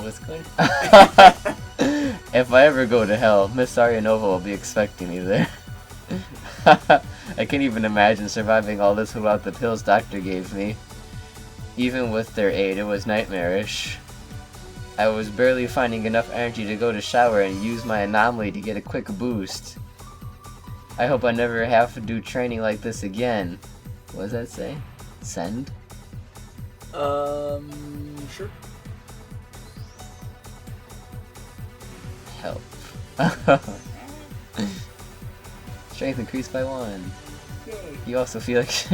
What's going If I ever go to hell, Miss Arianova will be expecting me there. I can't even imagine surviving all this without the pills Doctor gave me. Even with their aid, it was nightmarish. I was barely finding enough energy to go to shower and use my anomaly to get a quick boost. I hope I never have to do training like this again. What does that say? Send? Sure. Help. Strength increased by 1. Yay. You also feel like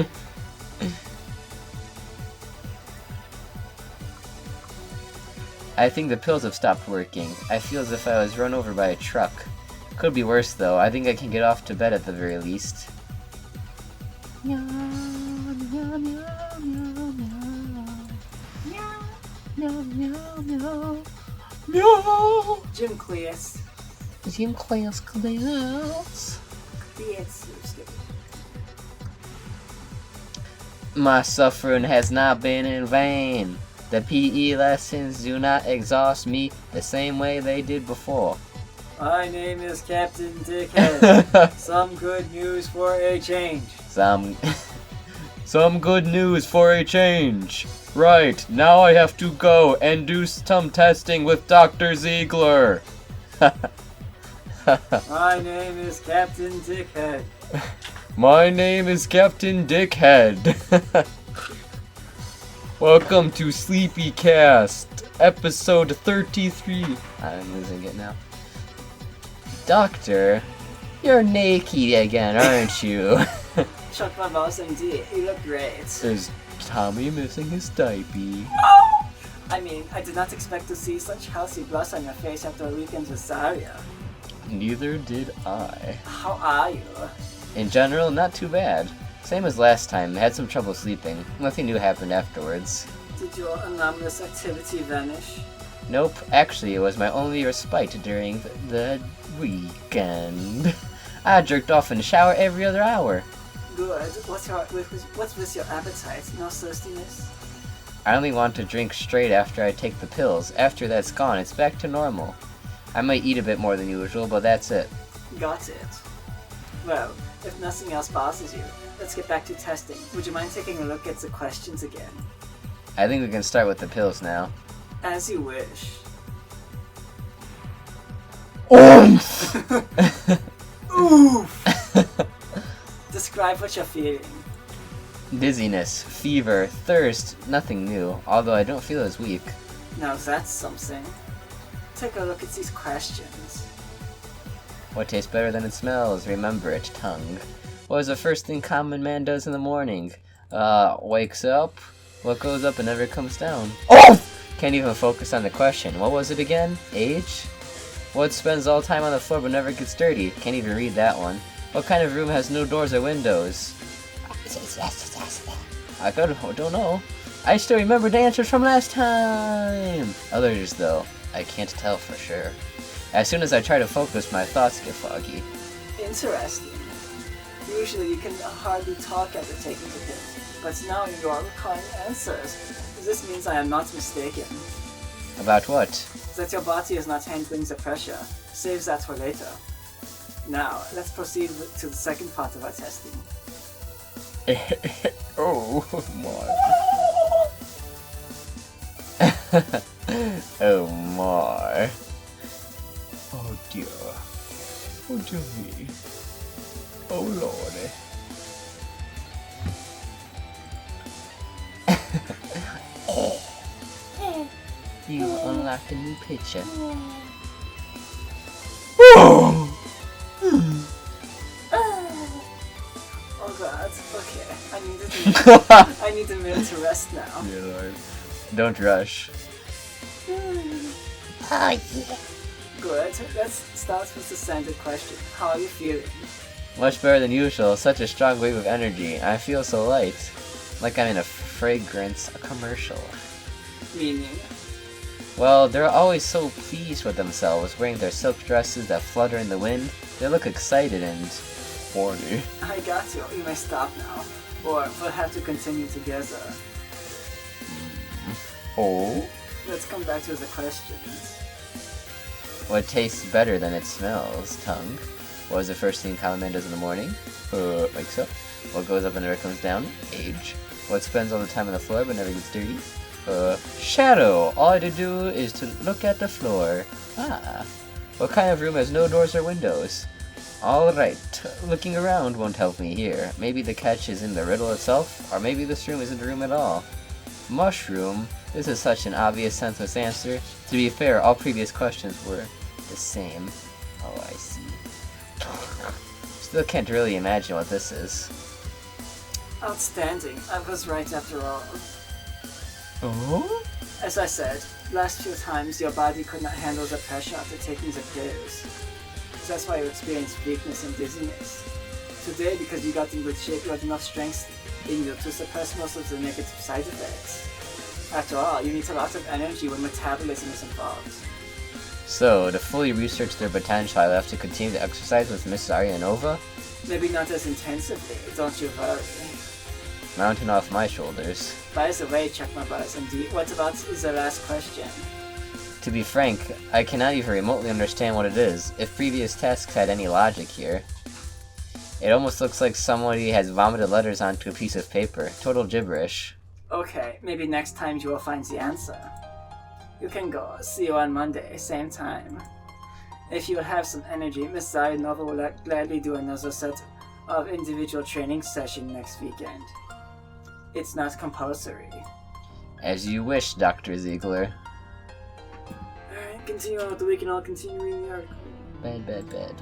I think the pills have stopped working. I feel as if I was run over by a truck. Could be worse though. I think I can get off to bed at the very least. Meow, meow, meow, meow, meow. Meow, meow, meow. Meow. Gym class. Gym class. My suffering has not been in vain. The PE lessons do not exhaust me the same way they did before. My name is Captain Dickhead. Some good news for a change. Some good news for a change. Right, now I have to go and do some testing with Dr. Ziegler. My name is Captain Dickhead. My name is Captain Dickhead. Welcome to Sleepy Cast, episode 33. I'm losing it now. Doctor, you're naked again, aren't you? Chuck my mouse indeed. You look great. Is Tommy missing his diaper? I mean, I did not expect to see such healthy gloss on your face after a weekend with Zarya. Neither did I. How are you? In general, not too bad. Same as last time, had some trouble sleeping. Nothing new happened afterwards. Did your anomalous activity vanish? Nope, actually it was my only respite during the weekend. I jerked off in the shower every other hour. Good. What's with your appetite? No thirstiness? I only want to drink straight after I take the pills. After that's gone, it's back to normal. I might eat a bit more than usual, but that's it. Got it. Well, if nothing else bothers you, let's get back to testing. Would you mind taking a look at the questions again? I think we can start with the pills now. As you wish. Oof! Describe what you're feeling. Dizziness, fever, thirst, nothing new, although I don't feel as weak. Now that's something. Take a look at these questions. What tastes better than it smells? Remember it, tongue. What is the first thing common man does in the morning? Wakes up. What goes up and never comes down? Oh! Can't even focus on the question. What was it again? Age? What spends all time on the floor but never gets dirty? Can't even read that one. What kind of room has no doors or windows? I don't know. I still remember the answers from last time! Others, though, I can't tell for sure. As soon as I try to focus, my thoughts get foggy. Interesting. Usually you can hardly talk after taking the pills, but now you are recalling answers. This means I am not mistaken. About what? That your body is not handling the pressure. Save that for later. Now, let's proceed to the second part of our testing. Oh my. Oh my. Oh dear. Oh dear me. Oh lordy. You unlocked a new picture. Oh god, okay. I need a minute to rest now. Dear Lord. Don't rush. Oh yeah. Good. Let's start with the standard question. How are you feeling? Much better than usual. Such a strong wave of energy. I feel so light. Like I'm in a fragrance commercial. Meaning? Well, they're always so pleased with themselves, wearing their silk dresses that flutter in the wind. They look excited and horny. I got you. You may stop now. Or we'll have to continue together. Oh? Let's come back to the questions. What tastes better than it smells? Tongue. What is the first thing common man does in the morning? Wakes up. What goes up and never comes down? Age. What spends all the time on the floor but never gets dirty? Shadow. All I do is to look at the floor. Ah. What kind of room has no doors or windows? Alright, looking around won't help me here. Maybe the catch is in the riddle itself, or maybe this room isn't a room at all. Mushroom. This is such an obvious, senseless answer. To be fair, all previous questions were the same. Oh, I see. Still can't really imagine what this is. Outstanding. I was right after all. Oh? As I said, last few times your body could not handle the pressure after taking the pills. That's why you experienced weakness and dizziness. Today, because you got in good shape, you had enough strength in you to suppress most of the negative side effects. After all, you need a lot of energy when metabolism is involved. So, to fully research their potential, I'll have to continue to exercise with Miss Zaryanova? Maybe not as intensively, don't you worry. Mountain off my shoulders. By the way, check my buzz, indeed. What about the last question? To be frank, I cannot even remotely understand what it is, if previous tasks had any logic here. It almost looks like somebody has vomited letters onto a piece of paper. Total gibberish. Okay, maybe next time you will find the answer. You can go. See you on Monday, same time. If you have some energy, Miss Zaryanova will gladly do another set of individual training session next weekend. It's not compulsory. As you wish, Dr. Ziegler. Alright, continue on with the week and I'll continue reading the article. Bed.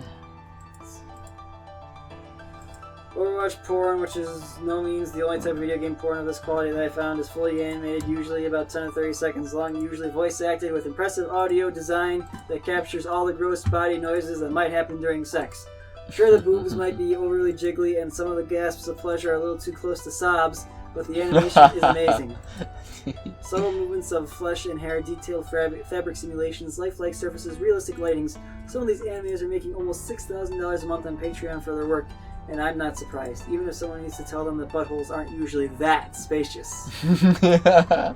Overwatch porn, which is no means the only type of video game porn of this quality that I found, is fully animated, usually about 10 to 30 seconds long, usually voice acted with impressive audio design that captures all the gross body noises that might happen during sex. Sure, the boobs might be overly jiggly and some of the gasps of pleasure are a little too close to sobs, but the animation is amazing. Subtle movements of flesh and hair, detailed fabric simulations, lifelike surfaces, realistic lightings. Some of these animators are making almost $6,000 a month on Patreon for their work, and I'm not surprised, even if someone needs to tell them that buttholes aren't usually that spacious. A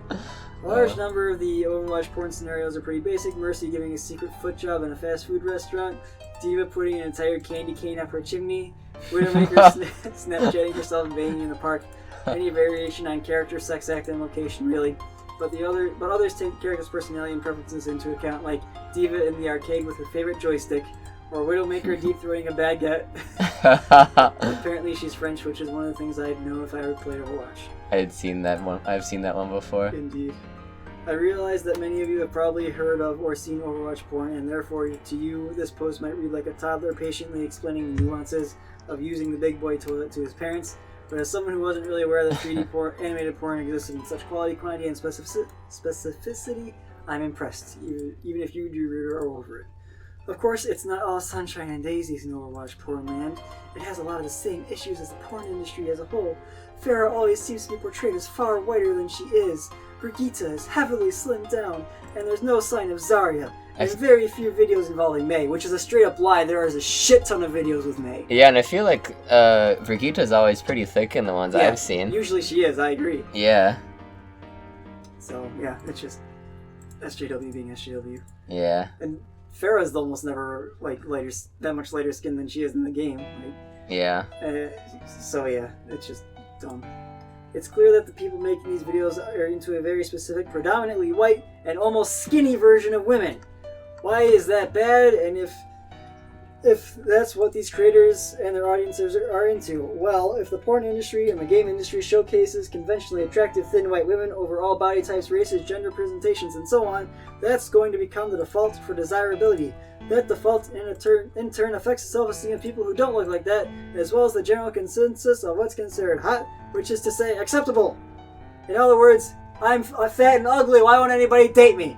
large number of the Overwatch porn scenarios are pretty basic. Mercy giving a secret foot job in a fast food restaurant, Diva putting an entire candy cane up her chimney, Widowmaker Snapchatting herself and banging in the park. Any variation on character, sex act, and location, really. But others take characters' personality and preferences into account, like Diva in the arcade with her favorite joystick, or Widowmaker deep-throating a baguette. Apparently she's French, which is one of the things I'd know if I ever played Overwatch. I've seen that one before. Indeed. I realize that many of you have probably heard of or seen Overwatch porn, and therefore to you this post might read like a toddler patiently explaining the nuances of using the big boy toilet to his parents. But as someone who wasn't really aware that 3D animated porn existed in such quality, quantity, and specificity, I'm impressed, even if you do are over it. Of course, it's not all sunshine and daisies in Overwatch porn land. It has a lot of the same issues as the porn industry as a whole. Farrah always seems to be portrayed as far whiter than she is. Brigitte is heavily slimmed down, and there's no sign of Zarya. There's very few videos involving Mei, which is a straight up lie. There is a shit ton of videos with Mei. Yeah, and I feel like Brigitte's always pretty thick in the ones I've seen. Usually she is, I agree. Yeah. So, yeah, it's just SJW being SJW. Yeah. And Farrah's almost never that much lighter skin than she is in the game. Yeah. So yeah, it's just dumb. It's clear that the people making these videos are into a very specific, predominantly white and almost skinny version of women. Why is that bad? And if that's what these creators and their audiences are into, well, if the porn industry and the game industry showcases conventionally attractive thin white women over all body types, races, gender presentations, and so on, that's going to become the default for desirability. That default in turn affects the self-esteem of people who don't look like that, as well as the general consensus of what's considered hot, which is to say acceptable. In other words, I'm fat and ugly, why won't anybody date me?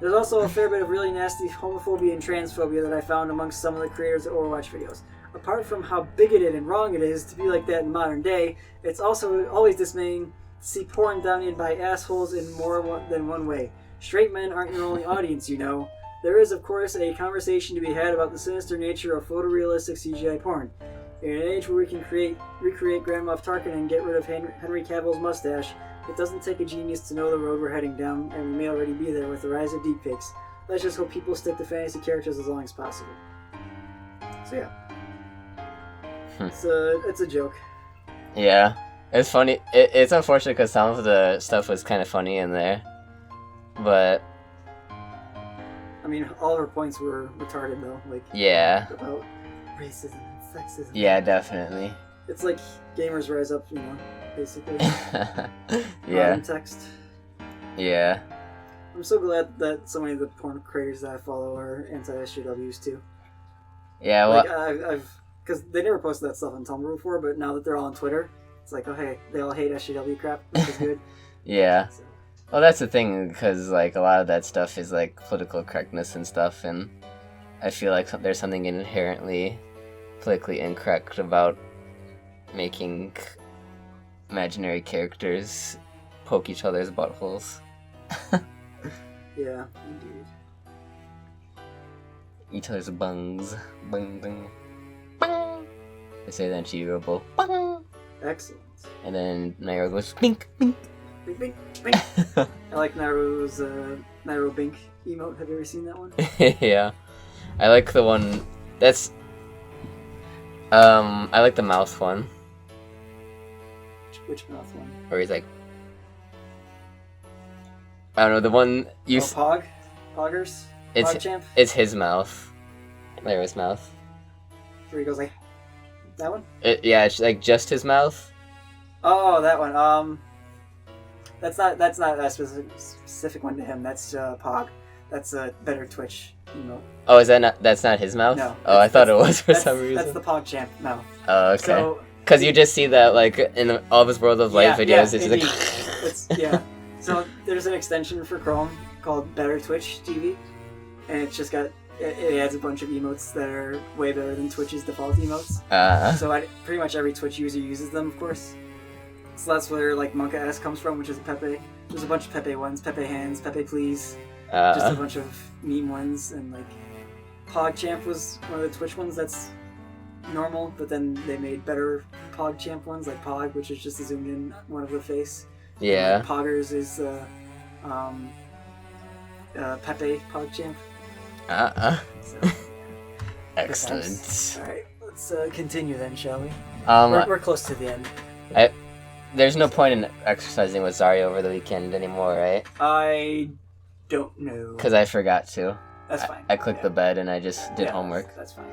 There's also a fair bit of really nasty homophobia and transphobia that I found amongst some of the creators of Overwatch videos. Apart from how bigoted and wrong it is to be like that in modern day, it's also always dismaying to see porn dominated by assholes in more than one way. Straight men aren't your only audience, you know. There is, of course, a conversation to be had about the sinister nature of photorealistic CGI porn. In an age where we can recreate Grand Moff Tarkin and get rid of Henry Cavill's mustache, It doesn't take a genius to know the road we're heading down, and we may already be there with the rise of deepfakes. Let's just hope people stick to fantasy characters as long as possible. So yeah. It's a joke. Yeah. It's funny. It's unfortunate because some of the stuff was kind of funny in there. But... I mean, all her points were retarded, though. Like, yeah. About racism and sexism. Yeah, definitely. It's like gamers rise up, basically. Yeah. Text. Yeah. I'm so glad that so many of the porn creators that I follow are anti-SJWs, too. Yeah, well... Like, I've... Because they never posted that stuff on Tumblr before, but now that they're all on Twitter, it's like, oh, hey, they all hate SJW crap, which is good. Yeah. So. Well, that's the thing, because, like, a lot of that stuff is, like, political correctness and stuff, and I feel like there's something inherently politically incorrect about making imaginary characters poke each other's buttholes. Yeah, indeed. Each other's bungs. Bung, bung. Bung. They say that in Chirurbo. Bung. Excellent. And then Nairo goes, bink, bink. Bink, bink, bink. I like Nairo's Nairo Bink emote. Have you ever seen that one? Yeah. I like the one that's... I like the mouth one. Which mouth one? Where he's like... I don't know, the one you... Pog? Poggers? It's, PogChamp? it's his mouth. Nairo's mouth. Where he goes like... That one? Yeah, it's like just his mouth. Oh, that one. That's not a specific one to him. That's Pog. That's a better Twitch emote. Oh, is that not? That's not his mouth. No. Oh, I thought it was for some reason. That's the PogChamp mouth. Oh, okay. So, because you just see that like in all of his World of Light videos. Yeah, it's like. Yeah. So there's an extension for Chrome called Better Twitch TV, and it's just got. It adds a bunch of emotes that are way better than Twitch's default emotes. So pretty much every Twitch user uses them, of course. So that's where like Monka S comes from, which is a Pepe. There's a bunch of Pepe ones, Pepe hands, Pepe please. Just a bunch of meme ones, and like PogChamp was one of the Twitch ones that's normal, but then they made better PogChamp ones, like Pog, which is just a zoomed in one of the face. Yeah. And, like, Poggers is Pepe PogChamp. So, excellent. Alright, let's continue then, shall we? We're We're close to the end. There's no point in exercising with Zarya over the weekend anymore, right? I don't know. Because I forgot to. That's fine. I clicked the bed and I just did homework. That's fine.